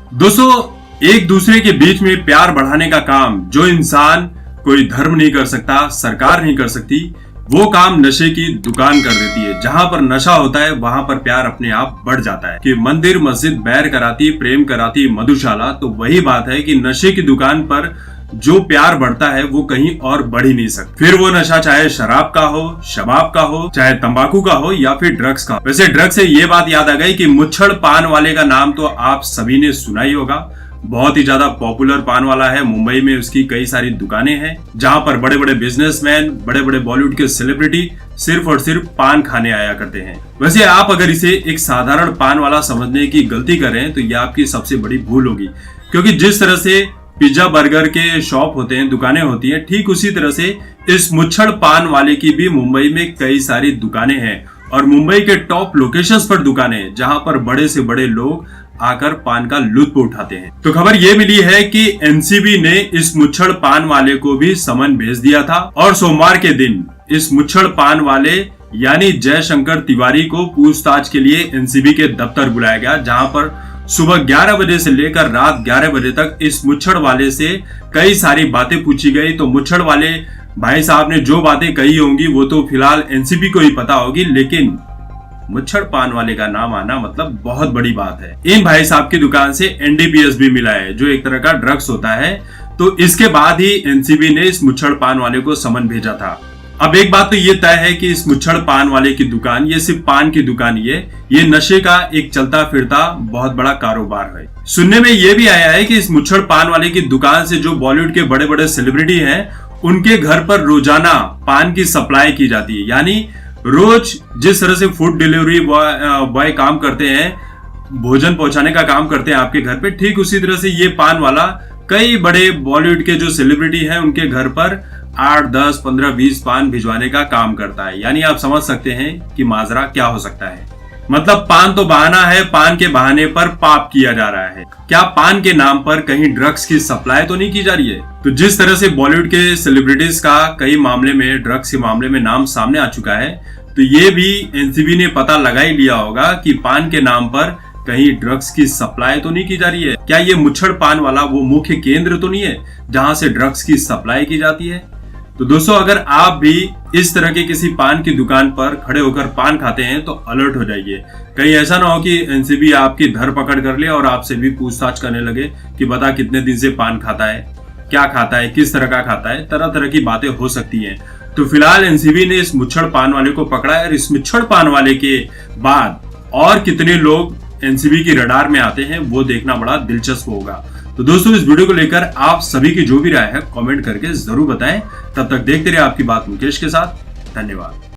दोस्तों, एक दूसरे के बीच में प्यार बढ़ाने का काम जो इंसान कोई धर्म नहीं कर सकता, सरकार नहीं कर सकती, वो काम नशे की दुकान कर देती है। जहां पर नशा होता है वहां पर प्यार अपने आप बढ़ जाता है। कि मंदिर मस्जिद बैर कराती, प्रेम कराती मधुशाला, तो वही बात है कि नशे की दुकान पर जो प्यार बढ़ता है वो कहीं और बढ़ ही नहीं सकता। फिर वो नशा चाहे शराब का हो, शबाब का हो, चाहे तंबाकू का हो या फिर ड्रग्स का। वैसे ड्रग्स से ये बात याद आ गई कि मुच्छड़ पान वाले का नाम तो आप सभी ने सुना ही होगा। बहुत ही ज्यादा पॉपुलर पान वाला है। मुंबई में उसकी कई सारी दुकानें हैं जहां पर बड़े बड़े बिजनेसमैन, बड़े बड़े बॉलीवुड के सेलिब्रिटी सिर्फ और सिर्फ पान खाने आया करते हैं। वैसे आप अगर इसे एक साधारण पान वाला समझने की गलती करें तो यह आपकी सबसे बड़ी भूल होगी, क्योंकि जिस तरह से पिज्जा बर्गर के शॉप होते हैं, दुकानें होती हैं, ठीक उसी तरह से इस मुच्छड़ पान वाले की भी मुंबई में कई सारी दुकानें हैं और मुंबई के टॉप लोकेशंस पर दुकानें हैं जहां पर बड़े से बड़े लोग आकर पान का लुत्फ उठाते हैं। तो खबर ये मिली है कि एनसीबी ने इस मुच्छड़ पान वाले को भी समन भेज दिया था और सोमवार के दिन इस मुच्छड़ पान वाले यानी जयशंकर तिवारी को पूछताछ के लिए एनसीबी के दफ्तर बुलाया गया, जहां पर सुबह 11 बजे से लेकर रात 11 बजे तक इस मुच्छड़ वाले से कई सारी बातें पूछी गई। तो मुच्छड़ वाले भाई साहब ने जो बातें कही होंगी वो तो फिलहाल एनसीबी को ही पता होगी, लेकिन मुच्छड़ पान वाले का नाम आना मतलब बहुत बड़ी बात है। इन भाई साहब की दुकान से एनडीपीएस भी मिला है, जो एक तरह का ड्रग्स होता है। तो इसके बाद ही एनसीबी ने इस मुच्छड़ पान वाले को समन भेजा था। अब एक बात तो ये तय है कि इस मुच्छड़ पान वाले की दुकान ये सिर्फ पान की दुकान ही है, ये नशे का एक चलता फिरता बहुत बड़ा कारोबार है। सुनने में ये भी आया है कि इस मुच्छड़ पान वाले की दुकान से जो बॉलीवुड के बड़े बड़े सेलिब्रिटी हैं उनके घर पर रोजाना पान की सप्लाई की जाती है। यानी रोज जिस तरह से फूड डिलीवरी बॉय काम करते हैं, भोजन पहुंचाने का काम करते हैं आपके घर पे, ठीक उसी तरह से ये पान वाला कई बड़े बॉलीवुड के जो सेलिब्रिटी हैं उनके घर पर 8, 10, 15, 20 पान भिजवाने का काम करता है। यानी आप समझ सकते हैं कि माजरा क्या हो सकता है। मतलब पान तो बहाना है, पान के बहाने पर पाप किया जा रहा है। क्या पान के नाम पर कहीं ड्रग्स की सप्लाई तो नहीं की जा रही है? तो जिस तरह से बॉलीवुड के सेलिब्रिटीज का कई मामले में, ड्रग्स के मामले में नाम सामने आ चुका है, तो ये भी एनसीबी ने पता लगा ही लिया होगा कि पान के नाम पर कहीं ड्रग्स की सप्लाई तो नहीं की जा रही है। क्या ये मुच्छड़ पान वाला वो मुख्य केंद्र तो नहीं है जहां से ड्रग्स की सप्लाई की जाती है? तो दोस्तों, अगर आप भी इस तरह के किसी पान की दुकान पर खड़े होकर पान खाते हैं तो अलर्ट हो जाइए। कहीं ऐसा ना हो कि एनसीबी आपकी धरपकड़ कर ले और आपसे भी पूछताछ करने लगे कि बता कितने दिन से पान खाता है, क्या खाता है, किस तरह का खाता है। तरह तरह की बातें हो सकती हैं। तो फिलहाल एनसीबी ने इस मुच्छड़ पान वाले को पकड़ा है और इस मुच्छड़ पान वाले के बाद और कितने लोग एनसीबी की रडार में आते हैं वो देखना बड़ा दिलचस्प होगा। तो दोस्तों, इस वीडियो को लेकर आप सभी की जो भी राय है कमेंट करके जरूर बताएं। तब तक देखते रहिए आपकी बात मुकेश के साथ। धन्यवाद।